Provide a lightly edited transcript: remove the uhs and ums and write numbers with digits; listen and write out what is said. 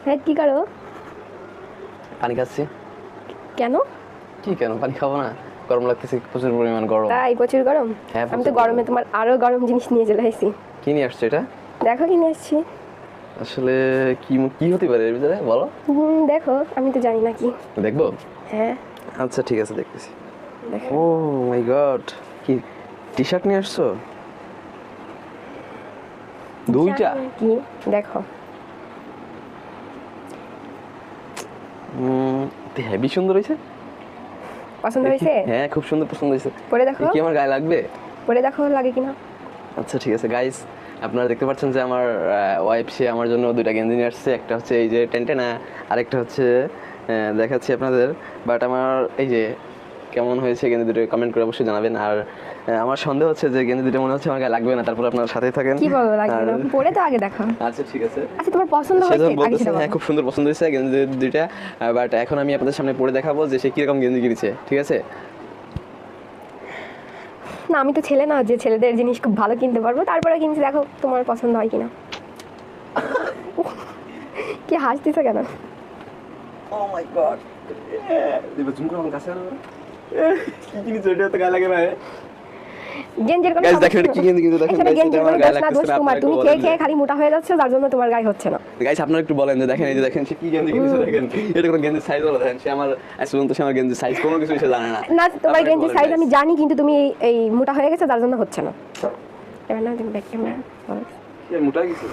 হ্যাঁ, কি করো? পানি খাচ্ছি। কেন? কি কেন পানি খাবো না? গরম লাগতেছে, প্রচুর পরিমাণ গরম। তাই প্রচুর গরম? হ্যাঁ, আমি তো প্রচুর গরমে গরম। তোমার আরো গরম জিনিস নিয়ে চলে আসছি। কি নিয়ে আসছো এটা? দেখো কি নিয়ে আসছি। আসলে কি কি হতে পারে এর ভিতরে বলো? দেখো, আমি তো জানি না কি। দেখবো? হ্যাঁ, আচ্ছা ঠিক আছে, দেখতেছি। দেখো। ও মাই গড, কি টি শার্ট নিয়ে আসছো? দুইটা? জানি না কি, দেখো। হেভি সুন্দর হয়েছে। পছন্দ হয়েছে? হ্যাঁ, খুব সুন্দর পছন্দ হয়েছে। পরে দেখো, কি আমার গায়ে লাগবে? পরে দেখো লাগে কিনা। আচ্ছা ঠিক আছে গাইস, আপনারা দেখতে পাচ্ছেন যে আমার ওয়াইফ সে আমার জন্য দুইটা গেঞ্জি নিয়ে আসছে। একটা হচ্ছে এই যে টেনটেনা, আরেকটা হচ্ছে দেখাচ্ছি আপনাদের। বাট আমার এই যে কেমন হয়েছে গেঞ্জি দুটো কমেন্ট করে অবশ্যই জানাবেন। আর আমার সন্দেহ হচ্ছে যে গেঞ্জি দুটো মনে হচ্ছে আমার গায়ে লাগবে না, তারপর আপনার সাথেই থাকেন। কি বলো লাগবে না? পরে তো আগে দেখো। আচ্ছা ঠিক আছে। আচ্ছা, তোমার পছন্দ সে হয়েছে যখন আগে বলতেছে সেটা হ্যাঁ বলো। খুব সুন্দর পছন্দ হয়েছে গেঞ্জি দুইটা, বাট এখন আমি আপনাদের সামনে পরে দেখাবো যে সে কিরকম গেঞ্জি কিনেছে, ঠিক আছে? না, আমি তো ছেলে না যে ছেলেদের জিনিস খুব ভালো কিনতে পারবো। তারপরে কিনছি, দেখো তোমার পছন্দ হয় কিনা। কি হাসতেছো কেন? ও মাই গড, দিবা জুম করে আমার কাছে আনো। কি কিনেছো? এটা তো গায়ে লাগে না। গেঞ্জের কোনো গাইস সমস্যা দেখেন এটা কি নেই। গেঞ্জি কিন্তু দেখেন এখানে guys, গেঞ্জের এটা আমার কোনো গায়ে দোষ না, লাগতেছে দোষ না। তোমার। আপনারা তুমি একটু খেয়ে বলেন খেয়ে খালি মোটা হয়ে যাচ্ছে, যার জন্য তোমার গায়ে হচ্ছে না। গাইস আপনারা একটু বলেন যে দেখেন এই যে দেখেন সে কি গেঞ্জি কিনেছে, দেখেন এটা কোনো গেঞ্জির সাইজ হলো, দেখেন সে আমার আজ পর্যন্ত সে আমার গেঞ্জির সাইজ কোনো কিছু সে জানে না। না, তোমার আপনারা গেঞ্জির বলেন সাইজ guys। আমি জানি, কিন্তু তুমি এই মোটা হয়ে গেছে যার জন্য হচ্ছে না। এবার না তুমি ব্যাক ক্যামেরা। সে মোটা গেছে।